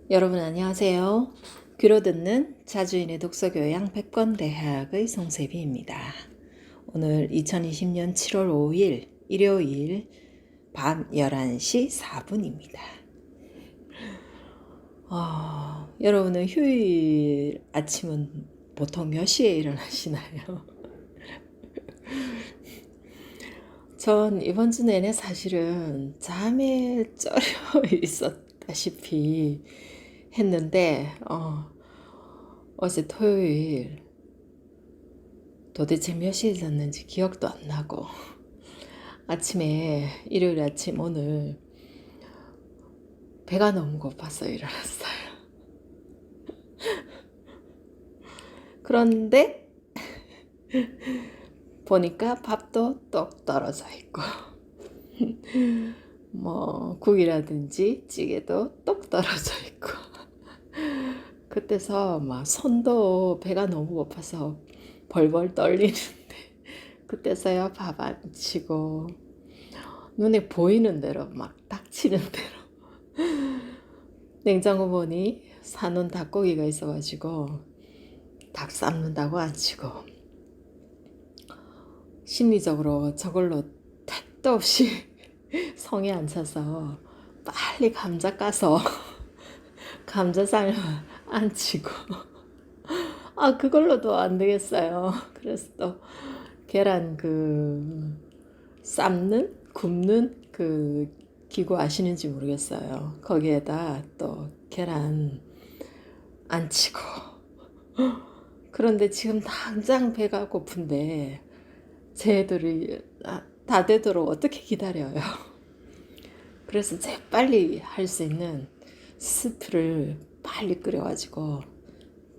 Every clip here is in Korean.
여러분 안녕하세요. 귀로 듣는 자주인의 독서교양 백권대학의 송세비입니다. 오늘 2020년 7월 5일 일요일 밤 11시 4분입니다. 여러분은 휴일 아침은 보통 몇 시에 일어나시나요? 전 이번 주 내내 사실은 잠에 쩔어 있었다시피 했는데 어제 토요일 도대체 몇 시에 잤는지 기억도 안 나고 아침에 일요일 아침 오늘 배가 너무 고파서 일어났어요. 그런데 보니까 밥도 똑 떨어져 있고 뭐 국이라든지 찌개도 똑 떨어져 있고 그때서 막 손도 배가 너무 고파서 벌벌 떨리는데 그때서야 밥 안 치고 눈에 보이는 대로 막 닥치는 대로 냉장고 보니 사놓은 닭고기가 있어가지고 닭 삶는다고 안 치고 심리적으로 저걸로 택도 없이 성에 안 차서 빨리 감자 까서 감자 삶아 안 치고 그걸로도 안 되겠어요. 그래서 또 계란 삶는 굽는 기구 아시는지 모르겠어요. 거기에다 또 계란 안 치고 그런데 지금 당장 배가 고픈데 제 애들이 다 되도록 어떻게 기다려요. 그래서 재빨리 할 수 있는 스프를 빨리 끓여가지고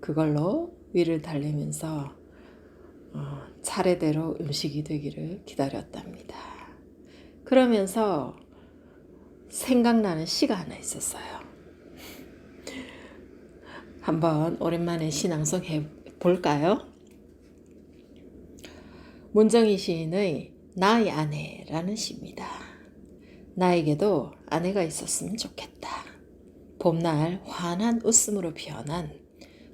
그걸로 위를 달래면서 차례대로 음식이 되기를 기다렸답니다. 그러면서 생각나는 시가 하나 있었어요. 한번 오랜만에 신앙송 해볼까요? 문정희 시인의 나의 아내라는 시입니다. 나에게도 아내가 있었으면 좋겠다. 봄날 환한 웃음으로 피어난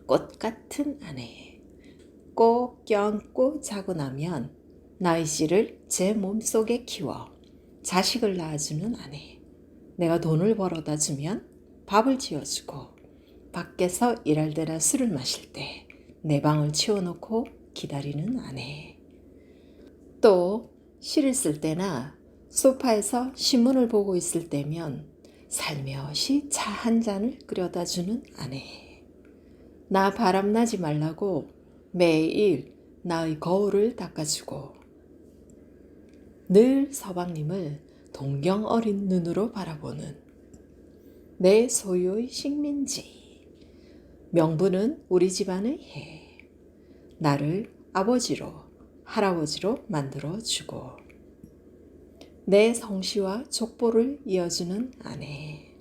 꽃 같은 아내. 꼭 껴안고 자고 나면 나의 씨를 제 몸속에 키워 자식을 낳아주는 아내. 내가 돈을 벌어다 주면 밥을 지어주고 밖에서 일할 때나 술을 마실 때 내 방을 치워놓고 기다리는 아내. 또 시를 쓸 때나 소파에서 신문을 보고 있을 때면 살며시 차 한 잔을 끓여다 주는 아내. 나 바람나지 말라고 매일 나의 거울을 닦아주고 늘 서방님을 동경 어린 눈으로 바라보는 내 소유의 식민지. 명분은 우리 집안의 해. 나를 아버지로 할아버지로 만들어주고 내 성씨와 족보를 이어주는 아내.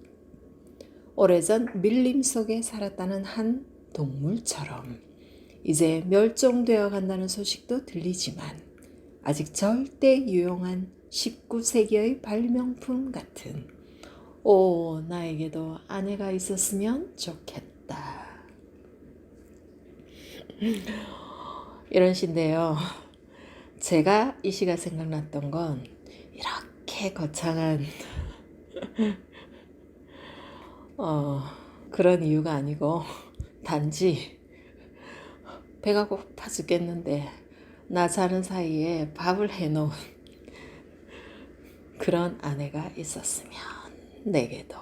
오래전 밀림 속에 살았다는 한 동물처럼 이제 멸종되어 간다는 소식도 들리지만 아직 절대 유용한 19세기의 발명품 같은 나에게도 아내가 있었으면 좋겠다. 이런 시인데요. 제가 이 시가 생각났던 건 이렇게 거창한 그런 이유가 아니고 단지 배가 고파 죽겠는데 나 자는 사이에 밥을 해놓은 그런 아내가 있었으면 내게도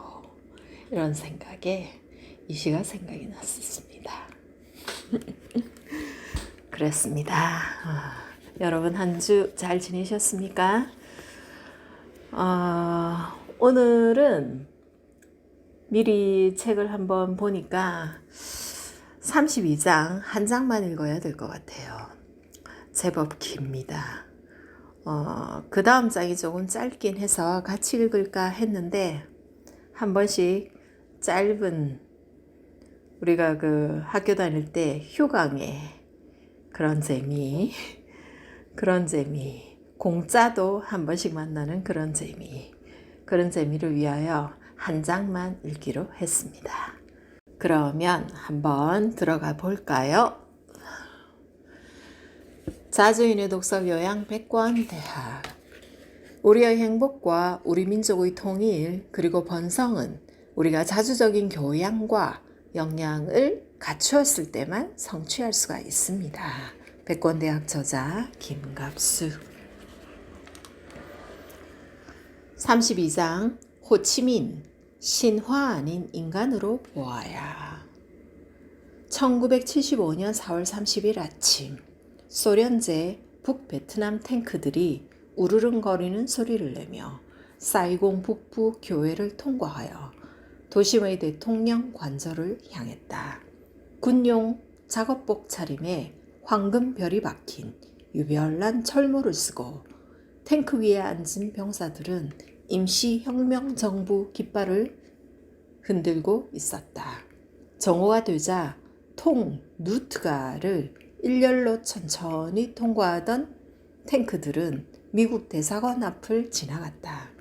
이런 생각에 이 시가 생각이 났었습니다. 그랬습니다. 여러분 한 주 잘 지내셨습니까? 오늘은 미리 책을 한번 보니까 32장 한 장만 읽어야 될 것 같아요. 제법 깁니다. 그 다음 장이 조금 짧긴 해서 같이 읽을까 했는데 한 번씩 짧은 우리가 학교 다닐 때 휴강에 그런 재미 공짜도 한 번씩 만나는 그런 재미를 위하여 한 장만 읽기로 했습니다. 그러면 한번 들어가 볼까요? 자주인의 독서 교양 백권대학. 우리의 행복과 우리 민족의 통일 그리고 번성은 우리가 자주적인 교양과 역량을 갖추었을 때만 성취할 수가 있습니다. 백권대학 저자 김갑수. 32장 호치민 신화 아닌 인간으로 보아야. 1975년 4월 30일 아침 소련제 북베트남 탱크들이 우르릉거리는 소리를 내며 사이공 북부 교외를 통과하여 도심의 대통령 관저를 향했다. 군용 작업복 차림에 황금별이 박힌 유별난 철모를 쓰고 탱크 위에 앉은 병사들은 임시혁명정부 깃발을 흔들고 있었다. 정오가 되자 통 누트가를 일렬로 천천히 통과하던 탱크들은 미국 대사관 앞을 지나갔다.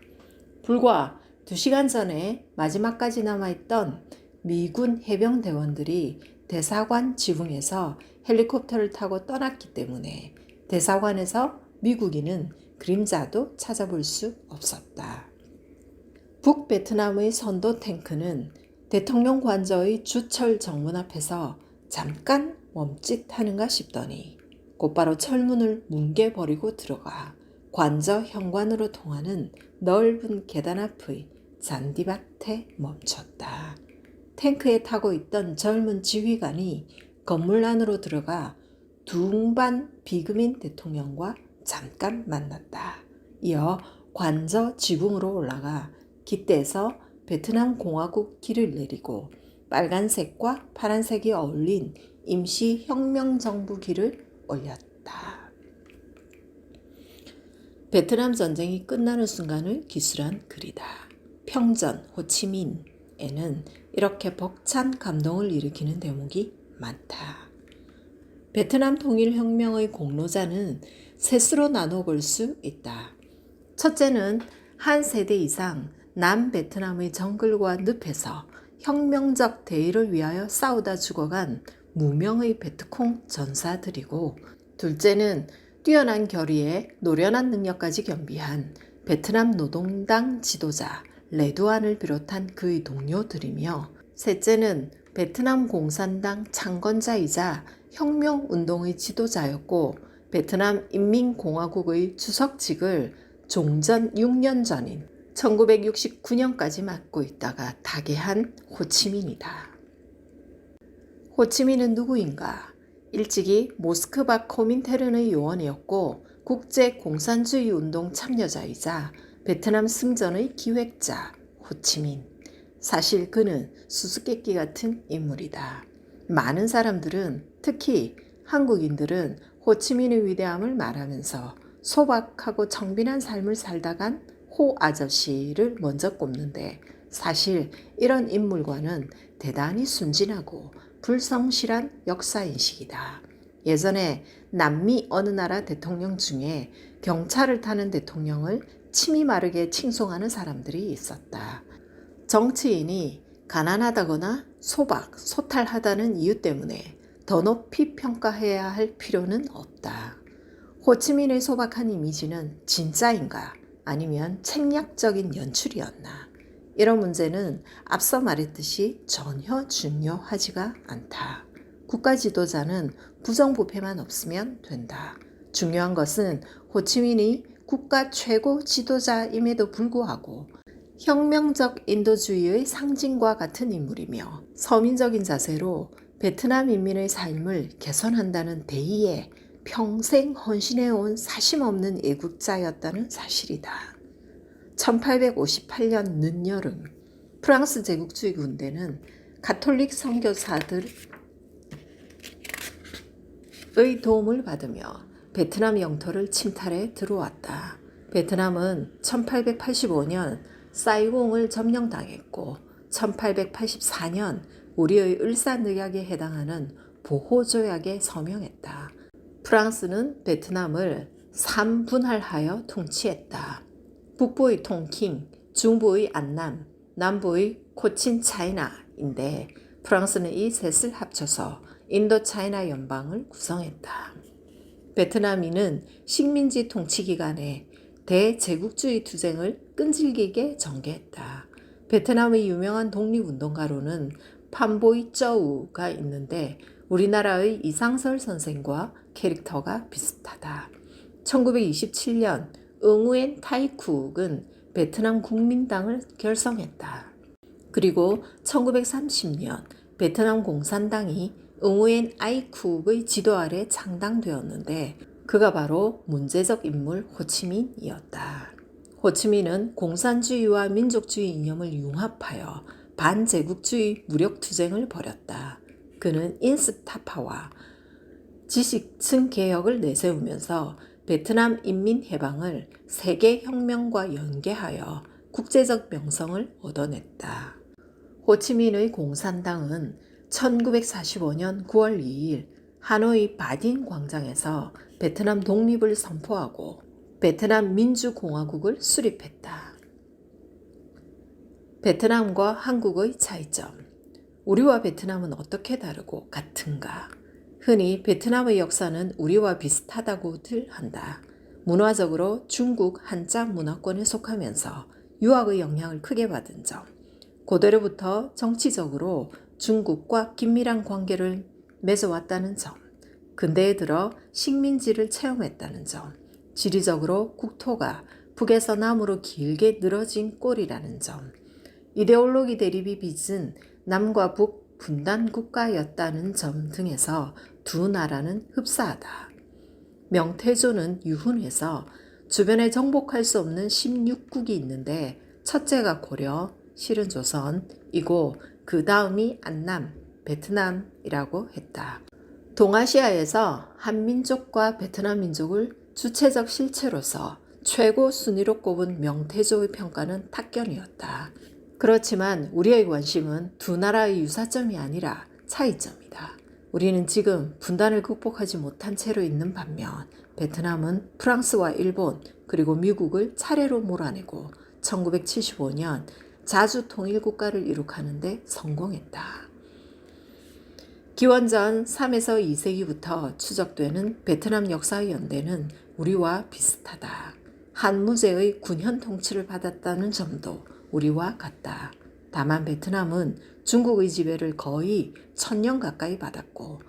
불과 2시간 전에 마지막까지 남아있던 미군 해병대원들이 대사관 지붕에서 헬리콥터를 타고 떠났기 때문에 대사관에서 미국인은 그림자도 찾아볼 수 없었다. 북베트남의 선도 탱크는 대통령 관저의 주철 정문 앞에서 잠깐 멈칫하는가 싶더니 곧바로 철문을 뭉개버리고 들어가 관저 현관으로 통하는 넓은 계단 앞의 잔디밭에 멈췄다. 탱크에 타고 있던 젊은 지휘관이 건물 안으로 들어가 둥반 비금인 대통령과 잠깐 만났다. 이어 관저 지붕으로 올라가 깃대에서 베트남 공화국 길을 내리고 빨간색과 파란색이 어울린 임시혁명정부 길을 올렸다. 베트남 전쟁이 끝나는 순간을 기술한 글이다. 평전 호치민에는 이렇게 벅찬 감동을 일으키는 대목이 많다. 베트남 통일혁명의 공로자는 셋으로 나눠 볼 수 있다. 첫째는 한 세대 이상 남베트남의 정글과 늪에서 혁명적 대의를 위하여 싸우다 죽어간 무명의 베트콩 전사들이고, 둘째는 뛰어난 결의에 노련한 능력까지 겸비한 베트남 노동당 지도자 레두안을 비롯한 그의 동료들이며, 셋째는 베트남 공산당 창건자이자 혁명운동의 지도자였고 베트남 인민공화국의 주석직을 종전 6년 전인 1969년까지 맡고 있다가 타계한 호치민이다. 호치민은 누구인가? 일찍이 모스크바 코민테른의 요원이었고 국제공산주의 운동 참여자이자 베트남 승전의 기획자 호치민. 사실 그는 수수께끼 같은 인물이다. 많은 사람들은, 특히 한국인들은 호치민의 위대함을 말하면서 소박하고 청빈한 삶을 살다 간 호 아저씨를 먼저 꼽는데, 사실 이런 인물과는 대단히 순진하고 불성실한 역사인식이다. 예전에 남미 어느 나라 대통령 중에 경차를 타는 대통령을 침이 마르게 칭송하는 사람들이 있었다. 정치인이 가난하다거나 소탈하다는 이유 때문에 더 높이 평가해야 할 필요는 없다. 호치민의 소박한 이미지는 진짜인가 아니면 책략적인 연출이었나? 이런 문제는 앞서 말했듯이 전혀 중요하지가 않다. 국가 지도자는 부정부패만 없으면 된다. 중요한 것은 호치민이 국가 최고 지도자임에도 불구하고 혁명적 인도주의의 상징과 같은 인물이며 서민적인 자세로 베트남 인민의 삶을 개선한다는 대의에 평생 헌신해온 사심없는 애국자였다는 사실이다. 1858년 늦여름 프랑스 제국주의 군대는 가톨릭 선교사들의 도움을 받으며 베트남 영토를 침탈해 들어왔다. 베트남은 1885년 사이공을 점령당했고 1884년 우리의 을사늑약에 해당하는 보호조약에 서명했다. 프랑스는 베트남을 3분할하여 통치했다. 북부의 통킹, 중부의 안남, 남부의 코친 차이나인데 프랑스는 이 셋을 합쳐서 인도차이나 연방을 구성했다. 베트남인은 식민지 통치 기간에 대제국주의 투쟁을 끈질기게 전개했다. 베트남의 유명한 독립운동가로는 판보이 쩌우가 있는데 우리나라의 이상설 선생과 캐릭터가 비슷하다. 1927년 응우엔 타이쿡은 베트남 국민당을 결성했다. 그리고 1930년 베트남 공산당이 응우엔 아이쿡의 지도 아래 창당되었는데 그가 바로 문제적 인물 호치민이었다. 호치민은 공산주의와 민족주의 이념을 융합하여 반제국주의 무력투쟁을 벌였다. 그는 인스타파와 지식층 개혁을 내세우면서 베트남 인민해방을 세계혁명과 연계하여 국제적 명성을 얻어냈다. 호치민의 공산당은 1945년 9월 2일 하노이 바딘 광장에서 베트남 독립을 선포하고 베트남 민주공화국을 수립했다. 베트남과 한국의 차이점. 우리와 베트남은 어떻게 다르고 같은가? 흔히 베트남의 역사는 우리와 비슷하다고들 한다. 문화적으로 중국 한자 문화권에 속하면서 유학의 영향을 크게 받은 점, 고대로부터 정치적으로 중국과 긴밀한 관계를 맺어왔다는 점, 근대에 들어 식민지를 체험했다는 점, 지리적으로 국토가 북에서 남으로 길게 늘어진 꼴이라는 점, 이데올로기 대립이 빚은 남과 북 분단 국가였다는 점 등에서 두 나라는 흡사하다. 명태조는 유훈해서 주변에 정복할 수 없는 16국이 있는데 첫째가 고려, 실은 조선이고 그 다음이 안남, 베트남이라고 했다. 동아시아에서 한민족과 베트남 민족을 주체적 실체로서 최고 순위로 꼽은 명태조의 평가는 탁견이었다. 그렇지만 우리의 관심은 두 나라의 유사점이 아니라 차이점이다. 우리는 지금 분단을 극복하지 못한 채로 있는 반면 베트남은 프랑스와 일본 그리고 미국을 차례로 몰아내고 1975년 자주 통일국가를 이룩하는 데 성공했다. 기원전 3에서 2세기부터 추적되는 베트남 역사의 연대는 우리와 비슷하다. 한무제의 군현 통치를 받았다는 점도 우리와 같다. 다만 베트남은 중국의 지배를 거의 1000년 가까이 받았고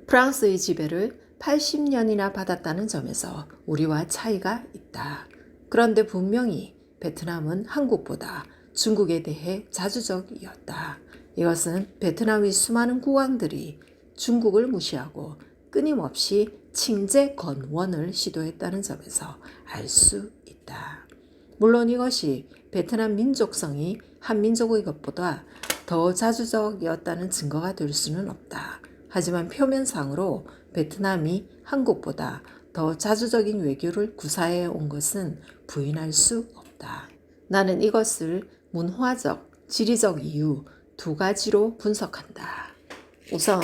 프랑스의 지배를 80년이나 받았다는 점에서 우리와 차이가 있다. 그런데 분명히 베트남은 한국보다 중국에 대해 자주적이었다. 이것은 베트남의 수많은 국왕들이 중국을 무시하고 끊임없이 칭제 건원을 시도했다는 점에서 알 수 있다. 물론 이것이 베트남 민족성이 한민족의 것보다 더 자주적이었다는 증거가 될 수는 없다. 하지만 표면상으로 베트남이 한국보다 더 자주적인 외교를 구사해 온 것은 부인할 수 없다. 나는 이것을 문화적, 지리적 이유 두 가지로 분석한다. 우선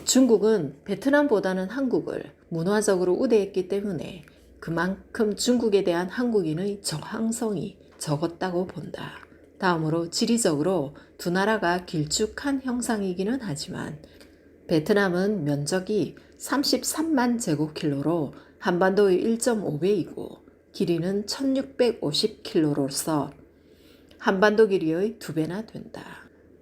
중국은 베트남보다는 한국을 문화적으로 우대했기 때문에 그만큼 중국에 대한 한국인의 저항성이 적었다고 본다. 다음으로 지리적으로 두 나라가 길쭉한 형상이기는 하지만 베트남은 면적이 33만 제곱킬로로 한반도의 1.5배이고 길이는 1650킬로로서 한반도 길이의 2배나 된다.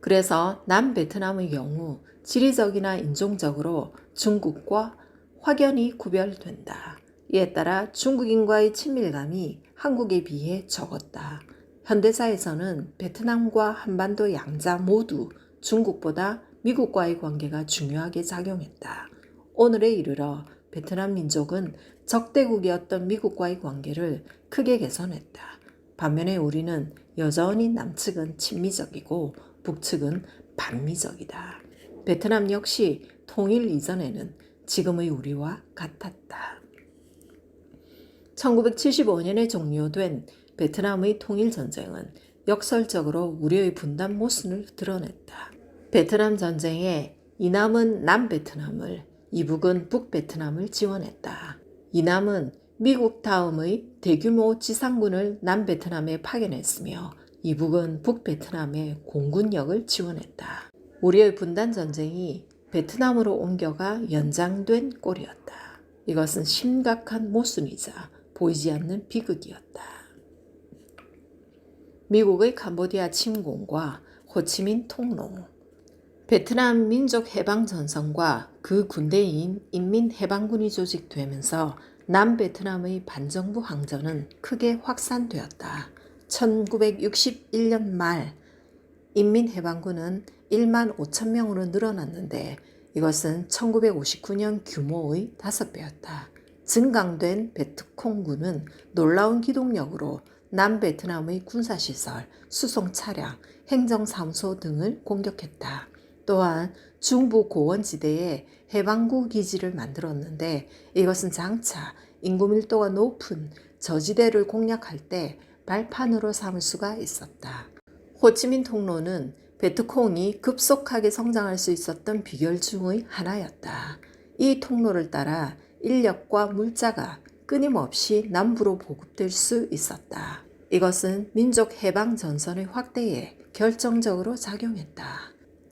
그래서 남베트남의 경우 지리적이나 인종적으로 중국과 확연히 구별된다. 이에 따라 중국인과의 친밀감이 한국에 비해 적었다. 현대사에서는 베트남과 한반도 양자 모두 중국보다 미국과의 관계가 중요하게 작용했다. 오늘에 이르러 베트남 민족은 적대국이었던 미국과의 관계를 크게 개선했다. 반면에 우리는 여전히 남측은 친미적이고 북측은 반미적이다. 베트남 역시 통일 이전에는 지금의 우리와 같았다. 1975년에 종료된 베트남의 통일전쟁은 역설적으로 우리의 분단 모순을 드러냈다. 베트남 전쟁에 이남은 남베트남을, 이북은 북베트남을 지원했다. 이남은 미국 다음의 대규모 지상군을 남베트남에 파견했으며 이북은 북베트남의 공군력을 지원했다. 우리의 분단 전쟁이 베트남으로 옮겨가 연장된 꼴이었다. 이것은 심각한 모순이자 보이지 않는 비극이었다. 미국의 캄보디아 침공과 호치민 통로, 베트남 민족해방전선과 그 군대인 인민해방군이 조직되면서 남베트남의 반정부 항전은 크게 확산되었다. 1961년 말 인민해방군은 1만 5천 명으로 늘어났는데 이것은 1959년 규모의 5배였다. 증강된 베트콩군은 놀라운 기동력으로 남베트남의 군사시설, 수송차량, 행정사무소 등을 공격했다. 또한 중부 고원지대에 해방구 기지를 만들었는데 이것은 장차 인구 밀도가 높은 저지대를 공략할 때 발판으로 삼을 수가 있었다. 호치민 통로는 베트콩이 급속하게 성장할 수 있었던 비결 중의 하나였다. 이 통로를 따라 인력과 물자가 끊임없이 남부로 보급될 수 있었다. 이것은 민족해방전선의 확대에 결정적으로 작용했다.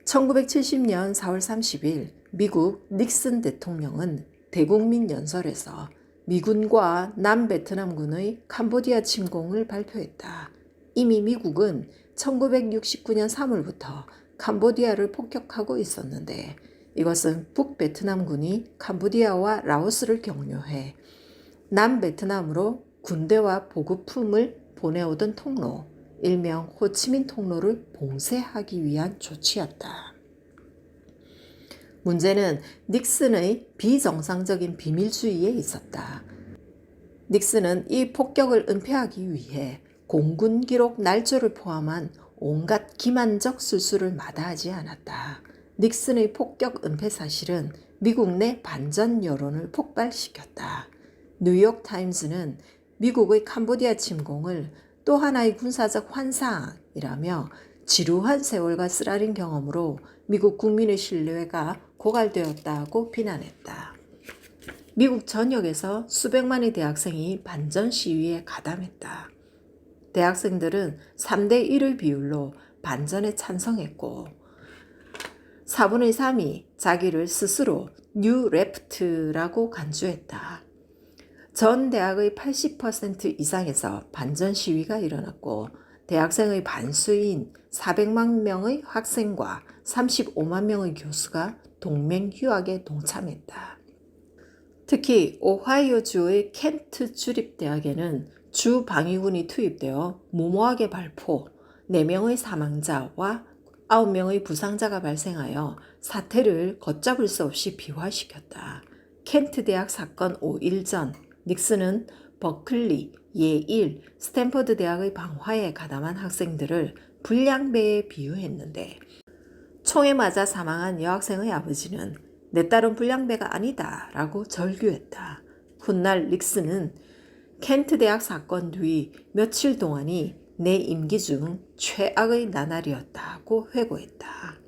1970년 4월 30일 미국 닉슨 대통령은 대국민 연설에서 미군과 남베트남군의 캄보디아 침공을 발표했다. 이미 미국은 1969년 3월부터 캄보디아를 폭격하고 있었는데 이것은 북베트남군이 캄보디아와 라오스를 경유해 남베트남으로 군대와 보급품을 보내오던 통로, 일명 호치민 통로를 봉쇄하기 위한 조치였다. 문제는 닉슨의 비정상적인 비밀주의에 있었다. 닉슨은 이 폭격을 은폐하기 위해 공군 기록 날조를 포함한 온갖 기만적 술수를 마다하지 않았다. 닉슨의 폭격 은폐 사실은 미국 내 반전 여론을 폭발시켰다. 뉴욕 타임즈는 미국의 캄보디아 침공을 또 하나의 군사적 환상이라며 지루한 세월과 쓰라린 경험으로 미국 국민의 신뢰가 고갈되었다고 비난했다. 미국 전역에서 수백만의 대학생이 반전 시위에 가담했다. 대학생들은 3대 1의 비율로 반전에 찬성했고 4분의 3이 자기를 스스로 뉴 레프트라고 간주했다. 전 대학의 80% 이상에서 반전 시위가 일어났고 대학생의 반수인 400만 명의 학생과 35만 명의 교수가 동맹 휴학에 동참했다. 특히 오하이오주의 켄트 주립대학에는 주 방위군이 투입되어 무모하게 발포, 4명의 사망자와 9명의 부상자가 발생하여 사태를 걷잡을 수 없이 비화시켰다. 켄트 대학 사건 5일 전 닉슨은 버클리, 예일, 스탠퍼드 대학의 방화에 가담한 학생들을 불량배에 비유했는데 총에 맞아 사망한 여학생의 아버지는 내 딸은 불량배가 아니다 라고 절규했다. 훗날 닉슨은 켄트 대학 사건 뒤 며칠 동안이 내 임기 중 최악의 나날이었다고 회고했다.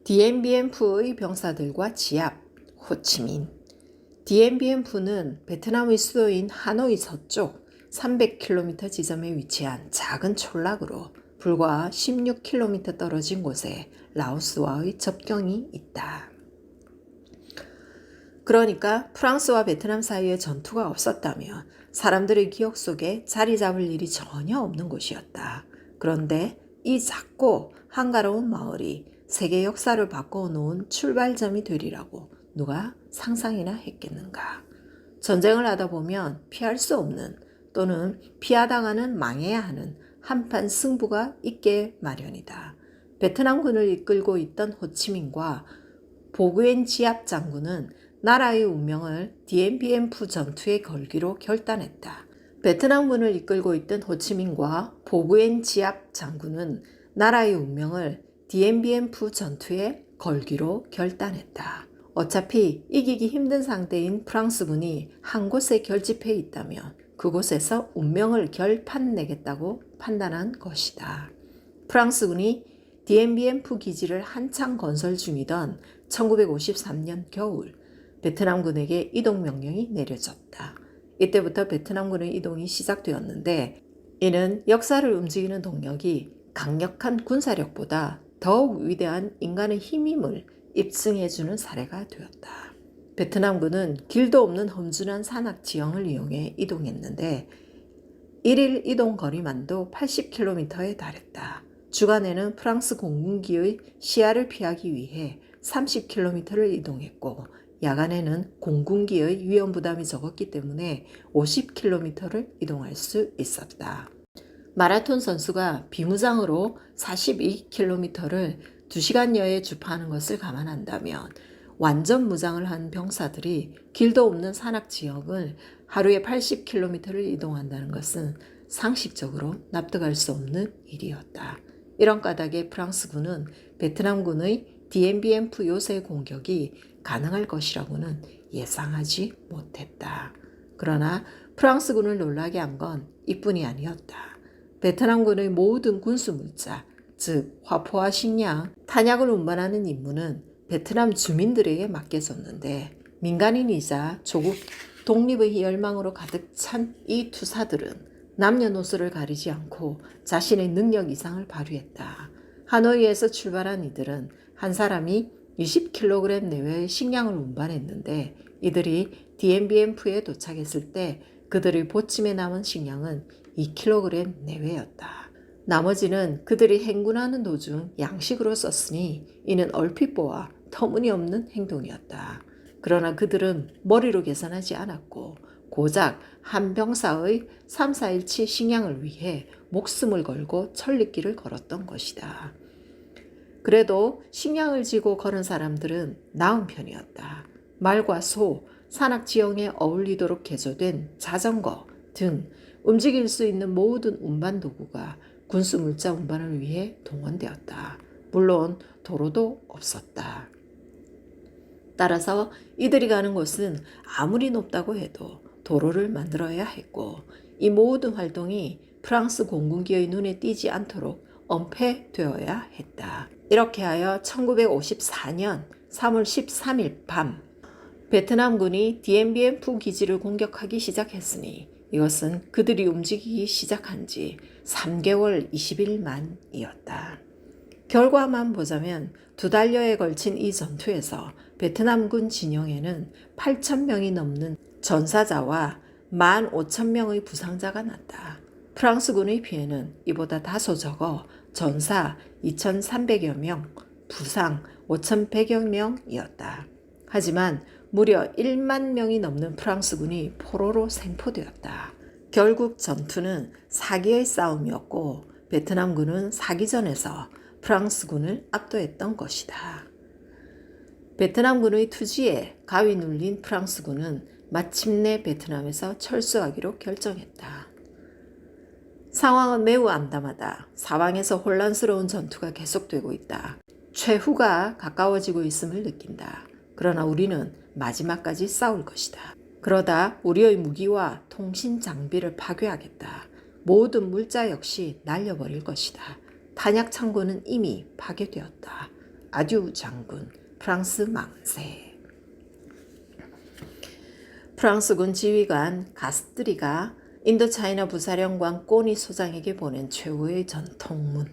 디엠비엠프의 병사들과 지압, 호치민. 디엠비엠프는 베트남의 수도인 하노이 서쪽 300km 지점에 위치한 작은 촌락으로 불과 16km 떨어진 곳에 라오스와의 접경이 있다. 그러니까 프랑스와 베트남 사이에 전투가 없었다면 사람들의 기억 속에 자리 잡을 일이 전혀 없는 곳이었다. 그런데 이 작고 한가로운 마을이 세계 역사를 바꿔놓은 출발점이 되리라고 누가 상상이나 했겠는가. 전쟁을 하다 보면 피할 수 없는 또는 피하다가는 망해야 하는 한판 승부가 있게 마련이다. 베트남군을 이끌고 있던 호치민과 보구엔 지압 장군은 나라의 운명을 디엠비엠프 전투에 걸기로 결단했다. 베트남군을 이끌고 있던 호치민과 보구엔 지압 장군은 나라의 운명을 디엠비엠프 전투에 걸기로 결단했다. 어차피 이기기 힘든 상대인 프랑스군이 한 곳에 결집해 있다면 그곳에서 운명을 결판내겠다고 판단한 것이다. 프랑스군이 디엠비엠프 기지를 한창 건설 중이던 1953년 겨울 베트남군에게 이동 명령이 내려졌다. 이때부터 베트남군의 이동이 시작되었는데 이는 역사를 움직이는 동력이 강력한 군사력보다 더욱 위대한 인간의 힘임을 입증해주는 사례가 되었다. 베트남군은 길도 없는 험준한 산악 지형을 이용해 이동했는데 1일 이동 거리만도 80km에 달했다. 주간에는 프랑스 공군기의 시야를 피하기 위해 30km를 이동했고 야간에는 공군기의 위험 부담이 적었기 때문에 50km를 이동할 수 있었다. 마라톤 선수가 비무장으로 42km를 2시간여에 주파하는 것을 감안한다면 완전 무장을 한 병사들이 길도 없는 산악 지역을 하루에 80km를 이동한다는 것은 상식적으로 납득할 수 없는 일이었다. 이런 까닭에 프랑스군은 베트남군의 DMBF 요새 공격이 가능할 것이라고는 예상하지 못했다. 그러나 프랑스군을 놀라게 한 건 이뿐이 아니었다. 베트남군의 모든 군수물자, 즉 화포와 식량, 탄약을 운반하는 임무는 베트남 주민들에게 맡겨졌는데 민간인이자 조국 독립의 열망으로 가득 찬 이 투사들은 남녀노소를 가리지 않고 자신의 능력 이상을 발휘했다. 하노이에서 출발한 이들은 한 사람이 20kg 내외의 식량을 운반했는데 이들이 DMBMF에 도착했을 때 그들의 보침에 남은 식량은 2kg 내외였다. 나머지는 그들이 행군하는 도중 양식으로 썼으니 이는 얼핏 보아 터무니없는 행동이었다. 그러나 그들은 머리로 계산하지 않았고 고작 한 병사의 3, 4일치 식량을 위해 목숨을 걸고 천리길을 걸었던 것이다. 그래도 식량을 지고 걸은 사람들은 나은 편이었다. 말과 소, 산악 지형에 어울리도록 개조된 자전거 등 움직일 수 있는 모든 운반 도구가 군수 물자 운반을 위해 동원되었다. 물론 도로도 없었다. 따라서 이들이 가는 곳은 아무리 높다고 해도 도로를 만들어야 했고 이 모든 활동이 프랑스 공군기의 눈에 띄지 않도록 엄폐되어야 했다. 이렇게 하여 1954년 3월 13일 밤 베트남군이 DMBF 기지를 공격하기 시작했으니 이것은 그들이 움직이기 시작한 지 3개월 20일 만이었다. 결과만 보자면 2달여에 걸친 이 전투에서 베트남군 진영에는 8,000명이 넘는 전사자와 15,000명의 부상자가 났다. 프랑스군의 피해는 이보다 다소 적어 전사 2,300여 명, 부상 5,100여 명이었다. 하지만 무려 1만 명이 넘는 프랑스군이 포로로 생포되었다. 결국 전투는 사기의 싸움이었고 베트남군은 사기전에서 프랑스군을 압도했던 것이다. 베트남군의 투지에 가위 눌린 프랑스군은 마침내 베트남에서 철수하기로 결정했다. 상황은 매우 암담하다. 사방에서 혼란스러운 전투가 계속되고 있다. 최후가 가까워지고 있음을 느낀다. 그러나 우리는 마지막까지 싸울 것이다. 그러다 우리의 무기와 통신 장비를 파괴하겠다. 모든 물자 역시 날려버릴 것이다. 탄약 창고는 이미 파괴되었다. 아듀 장군, 프랑스 만세. 프랑스군 지휘관 가스트리가 인도차이나 부사령관 꼬니 소장에게 보낸 최후의 전통문.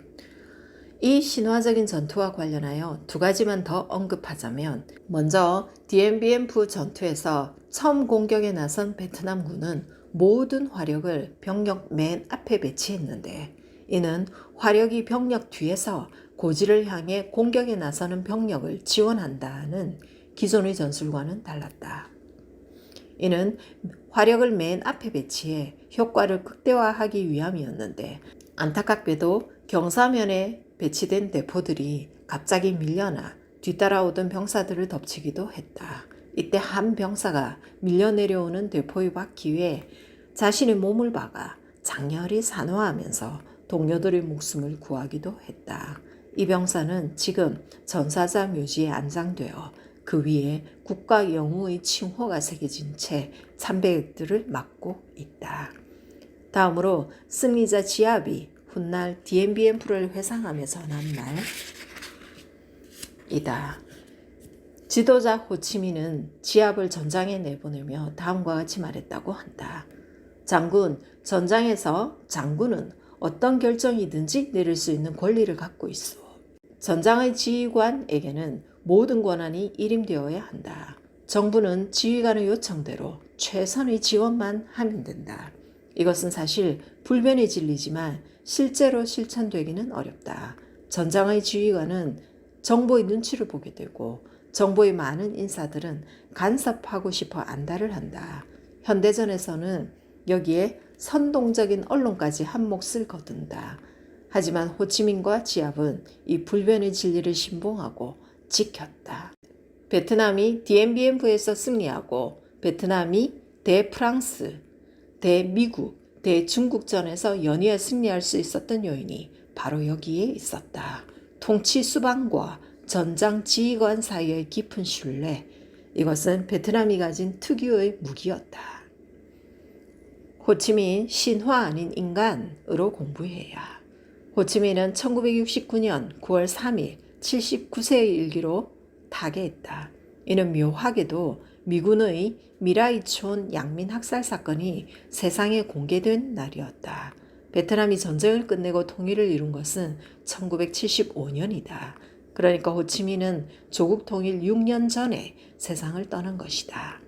이 신화적인 전투와 관련하여 2가지만 더 언급하자면 먼저 DMBF 전투에서 처음 공격에 나선 베트남군은 모든 화력을 병력 맨 앞에 배치했는데 이는 화력이 병력 뒤에서 고지를 향해 공격에 나서는 병력을 지원한다는 기존의 전술과는 달랐다. 이는 화력을 맨 앞에 배치해 효과를 극대화하기 위함이었는데 안타깝게도 경사면에 배치된 대포들이 갑자기 밀려나 뒤따라오던 병사들을 덮치기도 했다. 이때 한 병사가 밀려 내려오는 대포의 바퀴에 자신의 몸을 박아 장렬히 산화하면서 동료들의 목숨을 구하기도 했다. 이 병사는 지금 전사자 묘지에 안장되어 그 위에 국가 영웅의 칭호가 새겨진 채 참배들을 맡고 있다. 다음으로 승리자 지압이 훗날 DMBMF를 회상하며 전한 말이다. 지도자 호치민은 지압을 전장에 내보내며 다음과 같이 말했다고 한다. 장군, 전장에서 장군은 어떤 결정이든지 내릴 수 있는 권리를 갖고 있어. 전장의 지휘관에게는 모든 권한이 일임되어야 한다. 정부는 지휘관의 요청대로 최선의 지원만 하면 된다. 이것은 사실 불변의 진리지만 실제로 실천되기는 어렵다. 전장의 지휘관은 정보의 눈치를 보게 되고 정보의 많은 인사들은 간섭하고 싶어 안달을 한다. 현대전에서는 여기에 선동적인 언론까지 한 몫을 거둔다. 하지만 호치민과 지압은 이 불변의 진리를 신봉하고 지켰다. 베트남이 디엠비엔프에서 승리하고 베트남이 대프랑스, 대미국, 대중국전에서 연이어 승리할 수 있었던 요인이 바로 여기에 있었다. 통치 수반과 전장 지휘관 사이의 깊은 신뢰, 이것은 베트남이 가진 특유의 무기였다. 호치민 신화 아닌 인간으로 공부해야. 호치민은 1969년 9월 3일 79세의 일기로 타계했다. 이는 묘하게도 미군의 미라이촌 양민 학살 사건이 세상에 공개된 날이었다. 베트남이 전쟁을 끝내고 통일을 이룬 것은 1975년이다. 그러니까 호치민은 조국 통일 6년 전에 세상을 떠난 것이다.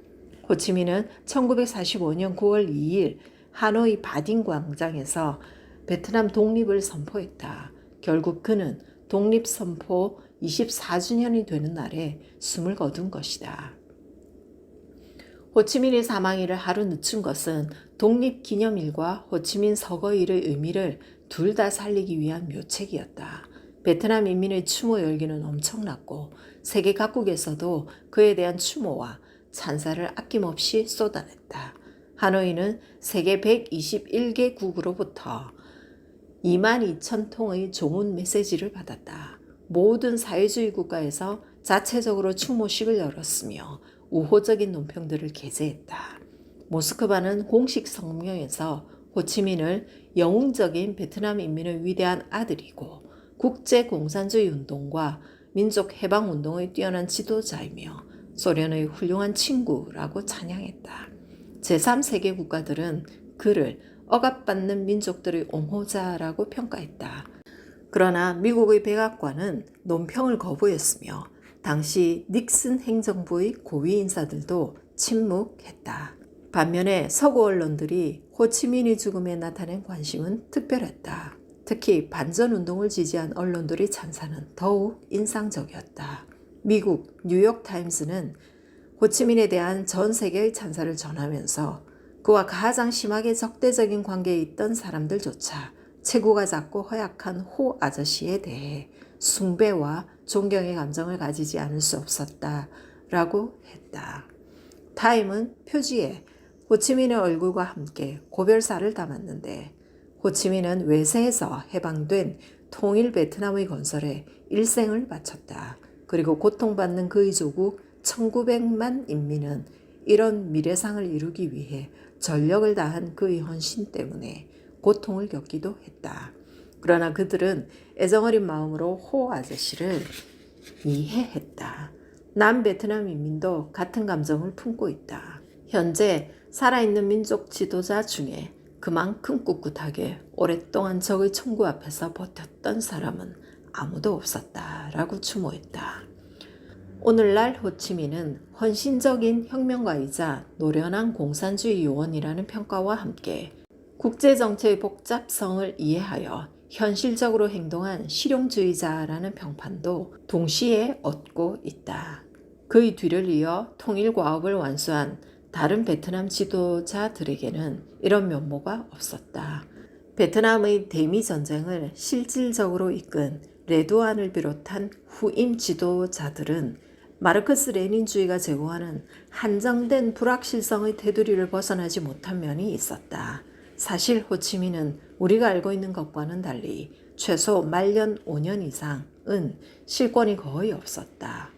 호치민은 1945년 9월 2일 하노이 바딩 광장에서 베트남 독립을 선포했다. 결국 그는 독립선포 24주년이 되는 날에 숨을 거둔 것이다. 호치민의 사망일을 하루 늦춘 것은 독립기념일과 호치민 서거일의 의미를 둘 다 살리기 위한 묘책이었다. 베트남 인민의 추모 열기는 엄청났고 세계 각국에서도 그에 대한 추모와 찬사를 아낌없이 쏟아냈다. 하노이는 세계 121개국으로부터 22,000통의 조문 메시지를 받았다. 모든 사회주의 국가에서 자체적으로 추모식을 열었으며 우호적인 논평들을 게재했다. 모스크바는 공식 성명에서 호치민을 영웅적인 베트남 인민의 위대한 아들이고 국제공산주의 운동과 민족해방운동의 뛰어난 지도자이며 소련의 훌륭한 친구라고 찬양했다. 제3세계 국가들은 그를 억압받는 민족들의 옹호자라고 평가했다. 그러나 미국의 백악관은 논평을 거부했으며 당시 닉슨 행정부의 고위 인사들도 침묵했다. 반면에 서구 언론들이 호치민의 죽음에 나타낸 관심은 특별했다. 특히 반전운동을 지지한 언론들의 찬사는 더욱 인상적이었다. 미국 뉴욕타임스는 호치민에 대한 전 세계의 찬사를 전하면서 그와 가장 심하게 적대적인 관계에 있던 사람들조차 체구가 작고 허약한 호 아저씨에 대해 숭배와 존경의 감정을 가지지 않을 수 없었다라고 했다. 타임은 표지에 호치민의 얼굴과 함께 고별사를 담았는데 호치민은 외세에서 해방된 통일 베트남의 건설에 일생을 바쳤다. 그리고 고통받는 그의 조국 1900만 인민은 이런 미래상을 이루기 위해 전력을 다한 그의 헌신 때문에 고통을 겪기도 했다. 그러나 그들은 애정어린 마음으로 호 아저씨를 이해했다. 남베트남 인민도 같은 감정을 품고 있다. 현재 살아있는 민족 지도자 중에 그만큼 꿋꿋하게 오랫동안 적의 총구 앞에서 버텼던 사람은 아무도 없었다라고 추모했다. 오늘날 호치민은 헌신적인 혁명가이자 노련한 공산주의 요원이라는 평가와 함께 국제정치의 복잡성을 이해하여 현실적으로 행동한 실용주의자라는 평판도 동시에 얻고 있다. 그의 뒤를 이어 통일과업을 완수한 다른 베트남 지도자들에게는 이런 면모가 없었다. 베트남의 대미전쟁을 실질적으로 이끈 레도안을 비롯한 후임 지도자들은 마르크스 레닌주의가 제공하는 한정된 불확실성의 테두리를 벗어나지 못한 면이 있었다. 사실 호치민은 우리가 알고 있는 것과는 달리 최소 말년 5년 이상은 실권이 거의 없었다.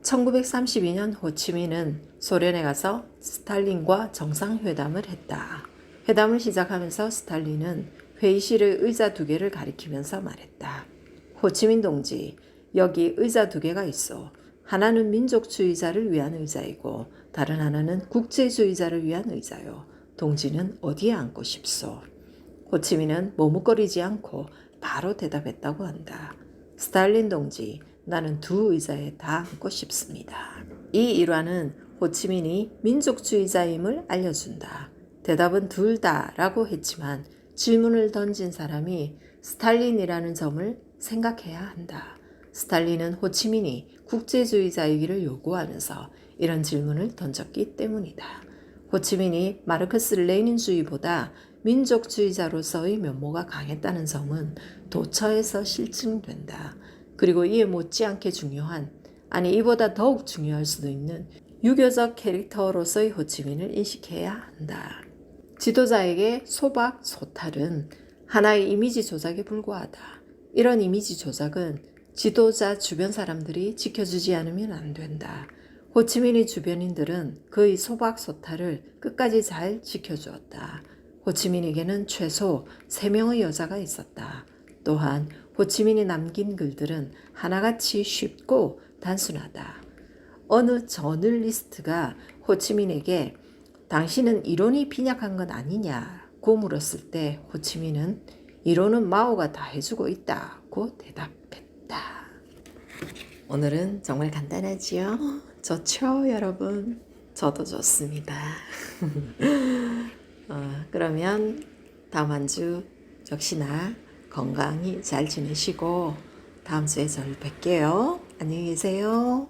1932년 호치민은 소련에 가서 스탈린과 정상회담을 했다. 회담을 시작하면서 스탈린은 회의실의 의자 2개를 가리키면서 말했다. 호치민 동지, 여기 의자 2개가 있어. 하나는 민족주의자를 위한 의자이고 다른 하나는 국제주의자를 위한 의자요. 동지는 어디에 앉고 싶소? 호치민은 머뭇거리지 않고 바로 대답했다고 한다. 스탈린 동지, 나는 두 의자에 다 앉고 싶습니다. 이 일화는 호치민이 민족주의자임을 알려준다. 대답은 둘 다라고 했지만 질문을 던진 사람이 스탈린이라는 점을 생각해야 한다. 스탈린은 호치민이 국제주의자이기를 요구하면서 이런 질문을 던졌기 때문이다. 호치민이 마르크스 레닌주의보다 민족주의자로서의 면모가 강했다는 점은 도처에서 실증된다. 그리고 이에 못지않게 중요한, 아니 이보다 더욱 중요할 수도 있는 유교적 캐릭터로서의 호치민을 인식해야 한다. 지도자에게 소박, 소탈은 하나의 이미지 조작에 불과하다. 이런 이미지 조작은 지도자 주변 사람들이 지켜주지 않으면 안 된다. 호치민의 주변인들은 그의 소박, 소탈을 끝까지 잘 지켜주었다. 호치민에게는 최소 3명의 여자가 있었다. 또한 호치민이 남긴 글들은 하나같이 쉽고 단순하다. 어느 저널리스트가 호치민에게 당신은 이론이 빈약한 건 아니냐고 물었을 때 호치민은 이론은 마오가 다 해주고 있다고 대답했다. 오늘은 정말 간단하지요? 좋죠, 여러분? 저도 좋습니다. 그러면 다음 한 주 역시나 건강히 잘 지내시고 다음 주에 저를 뵐게요. 안녕히 계세요.